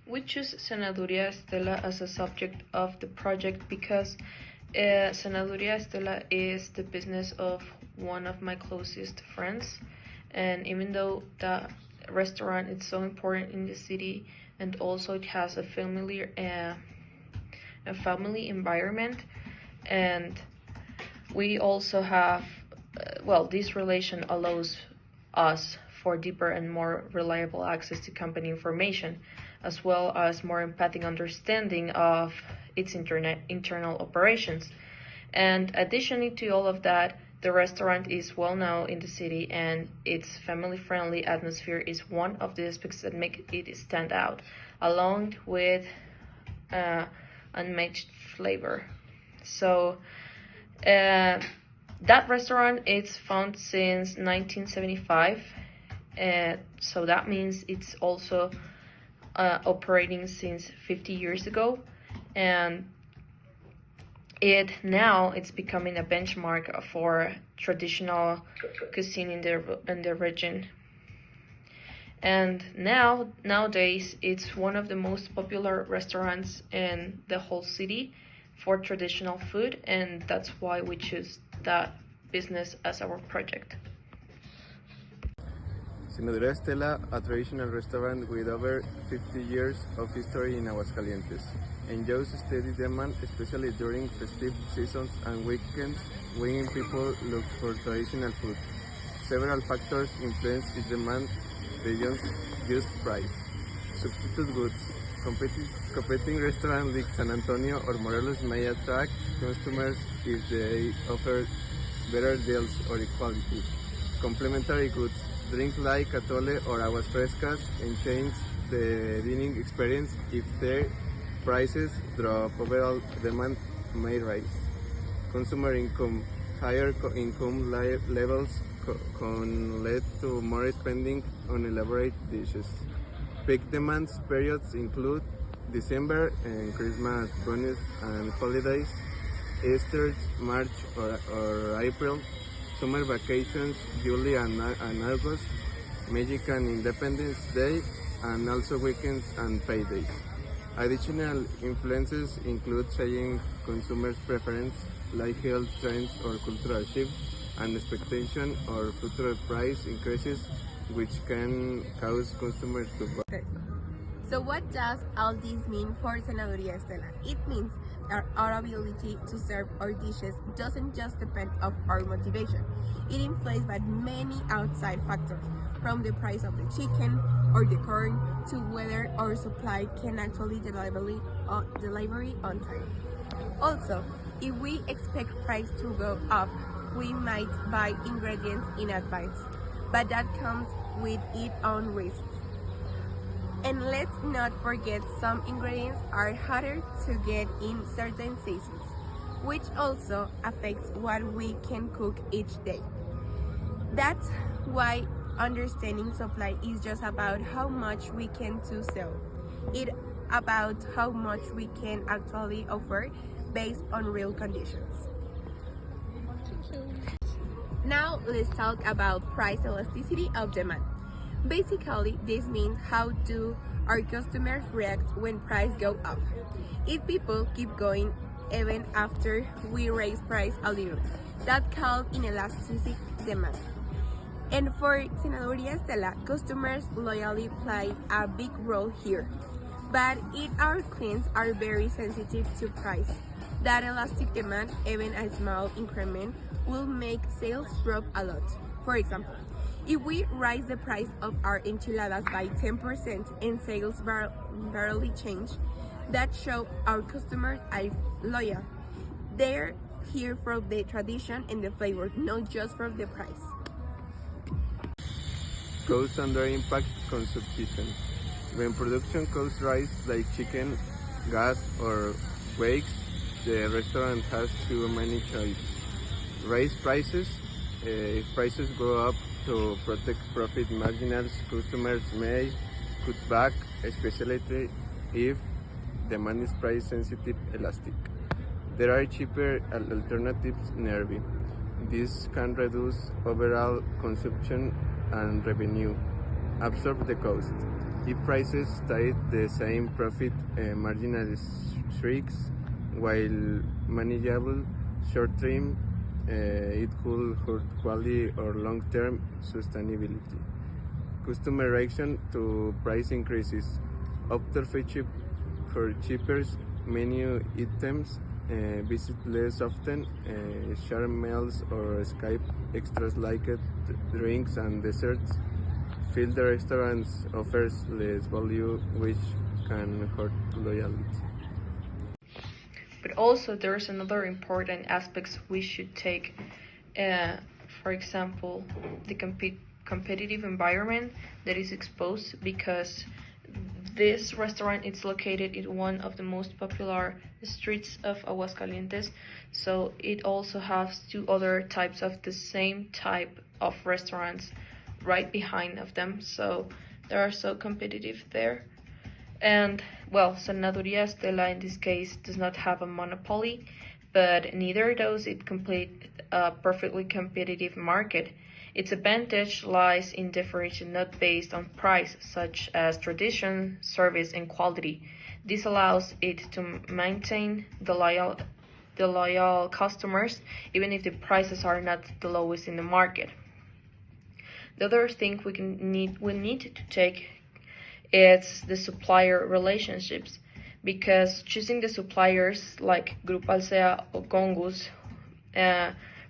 We choose Cenaduría Esthela as a subject of the project because Cenaduría Esthela is the business of one of my closest friends, and even though the restaurant is so important in the city and also it has a family environment, and we also have this relation allows us for deeper and more reliable access to company information, as well as more empathic understanding of its internal operations. And additionally to all of that, the restaurant is well known in the city, and its family-friendly atmosphere is one of the aspects that make it stand out, along with unmatched flavor. So that restaurant is found since 1975, so that means it's also operating since 50 years ago, and it's becoming a benchmark for traditional cuisine in the region. And nowadays it's one of the most popular restaurants in the whole city for traditional food, and that's why we choose that business as our project. Cenaduría Esthela, a traditional restaurant with over 50 years of history in Aguascalientes, enjoys steady demand, especially during festive seasons and weekends when people look for traditional food. Several factors influence its demand beyond just price. Substitute goods. Competing restaurants like San Antonio or Morelos may attract customers if they offer better deals or equality. Complementary goods. Drinks like Atole or Aguas Frescas enhance the dining experience. If their prices drop, overall demand may rise. Consumer income. Higher income levels can lead to more spending on elaborate dishes. Peak demands periods include December and Christmas bonus and holidays, Easter, March or April, summer vacations, July and August, Mexican Independence Day, and also weekends and paydays. Additional influences include changing consumers' preference, like health trends or cultural shifts, and expectation or future price increases, which can cause consumers to buy. So what does all this mean for Cenaduría Esthela? It means that our ability to serve our dishes doesn't just depend on our motivation. It influenced by many outside factors, from the price of the chicken or the corn to whether our supply can actually deliver on time. Also, if we expect price to go up, we might buy ingredients in advance, but that comes with its own risks. And let's not forget, some ingredients are harder to get in certain seasons, which also affects what we can cook each day. That's why understanding supply is just about how much we can to sell. It's about how much we can actually offer based on real conditions. Now let's talk about price elasticity of demand. Basically, this means how do our customers react when prices go up. If people keep going even after we raise price a little, that's called inelastic demand. And for Cenaduría Esthela, customers loyalty play a big role here. But if our clients are very sensitive to price, that elastic demand, even a small increment, will make sales drop a lot. For example, if we raise the price of our enchiladas by 10% and sales barely change, that shows our customers are loyal. They're here for the tradition and the flavor, not just for the price. Costs under impact consumption. When production costs rise like chicken, gas or wages, the restaurant has too many choices. Raise prices. If prices go up to protect profit margins, customers may cut back, especially if demand is price sensitive elastic. There are cheaper alternatives nearby. This can reduce overall consumption and revenue, absorb the cost. If prices stay the same, profit margin shrinks, while manageable short-term, it could hurt quality or long-term sustainability. Customer reaction to price increases. After for cheaper menu items, visit less often, share meals or Skype extras like drinks and desserts. Feel the restaurants offers less value, which can hurt loyalty. But also, there's another important aspects we should take. For example, the competitive environment that is exposed, because this restaurant is located in one of the most popular streets of Aguascalientes, so it also has two other types of the same type of restaurants right behind of them, so they are so competitive there. And well, Cenaduría Esthela in this case does not have a monopoly, but neither does it complete a perfectly competitive market. Its advantage lies in differentiation not based on price, such as tradition, service, and quality. This allows it to maintain the loyal customers, even if the prices are not the lowest in the market. The other thing we need to take is the supplier relationships, because choosing the suppliers like Grupo Alsea or Congus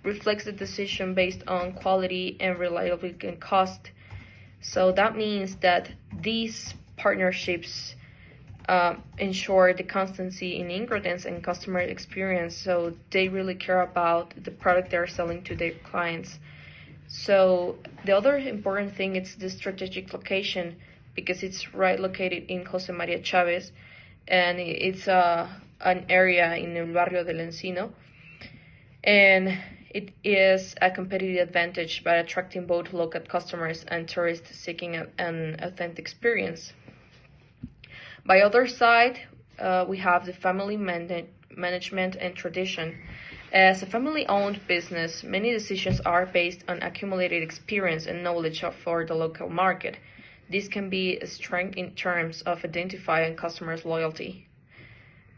reflects the decision based on quality and reliability and cost. So that means that these partnerships ensure the constancy in ingredients and customer experience, so they really care about the product they're selling to their clients. So the other important thing is the strategic location, because it's right located in Jose Maria Chavez, and it's an area in el barrio del Encino, and it is a competitive advantage by attracting both local customers and tourists seeking an authentic experience. By other side, we have the family management and tradition. As a family-owned business, many decisions are based on accumulated experience and knowledge for the local market. This can be a strength in terms of identifying customers' loyalty.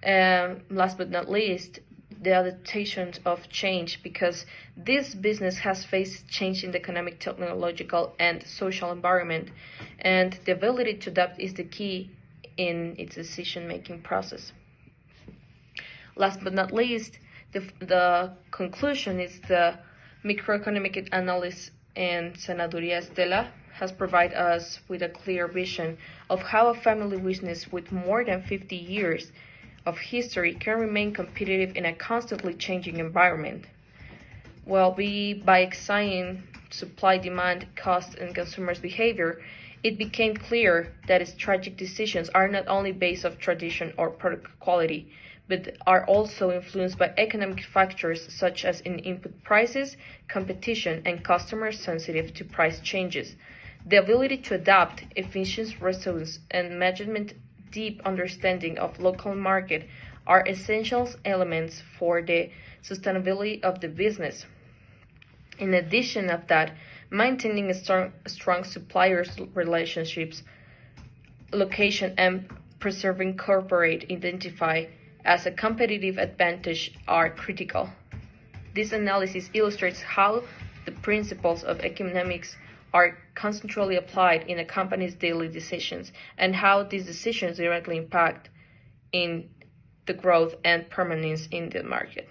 Last but not least, the adaptation of change, because this business has faced change in the economic, technological, and social environment, and the ability to adapt is the key in its decision-making process. Last but not least, the conclusion is the microeconomic analysis in Cenaduría Esthela has provided us with a clear vision of how a family business with more than 50 years of history can remain competitive in a constantly changing environment. Well, by examining supply, demand, cost, and consumers' behavior, it became clear that strategic decisions are not only based on tradition or product quality, but are also influenced by economic factors such as input prices, competition, and customers sensitive to price changes. The ability to adapt, efficient response, and management deep understanding of local market are essential elements for the sustainability of the business. In addition of that, maintaining strong suppliers relationships, location, and preserving corporate identity as a competitive advantage are critical. This analysis illustrates how the principles of economics are constantly applied in a company's daily decisions, and how these decisions directly impact in the growth and permanence in the market.